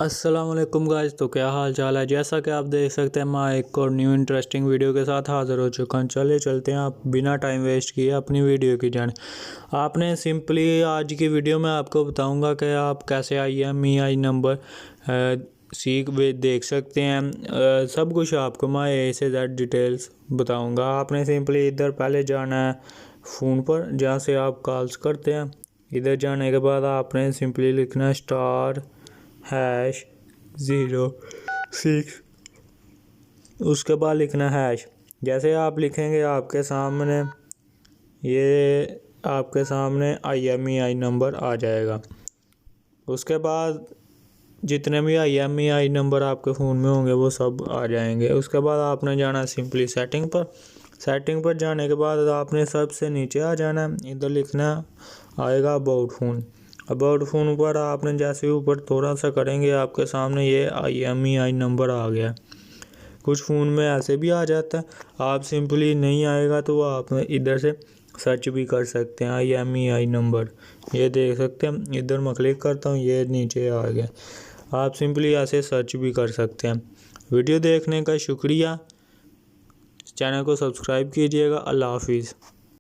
अस्सलाम वालेकुम गाइस। तो क्या हाल चाल है। जैसा कि आप देख सकते हैं मैं एक और न्यू इंटरेस्टिंग वीडियो के साथ हाज़िर हो चुका हूँ। चलते हैं आप बिना टाइम वेस्ट किए अपनी वीडियो की जाने। आपने सिंपली आज की वीडियो में आपको बताऊंगा कि आप कैसे IMEI नंबर सीख वे देख सकते हैं। सब कुछ आपको मैं A से Z डिटेल्स बताऊँगा। आपने सिंपली इधर पहले जाना है फ़ोन पर जहाँ से आप कॉल्स करते हैं। इधर जाने के बाद आपने सिंपली लिखना है *#06। उसके बाद लिखना हैश। जैसे आप लिखेंगे आपके सामने IMEI नंबर आ जाएगा। उसके बाद जितने भी IMEI नंबर आपके फ़ोन में होंगे वो सब आ जाएंगे। उसके बाद आपने जाना सिंपली सेटिंग पर जाने के बाद आपने सबसे नीचे आ जाना, इधर लिखना आएगा अबाउट फ़ोन पर आपने जैसे ऊपर थोड़ा सा करेंगे आपके सामने ये IMEI नंबर आ गया। कुछ फ़ोन में ऐसे भी आ जाता है, आप सिंपली नहीं आएगा तो आप इधर से सर्च भी कर सकते हैं IMEI नंबर। ये देख सकते हैं, इधर मैं क्लिक करता हूँ ये नीचे आ गया। आप सिंपली ऐसे सर्च भी कर सकते हैं। वीडियो देखने का शुक्रिया। चैनल को सब्सक्राइब कीजिएगा। अल्लाह हाफिज़।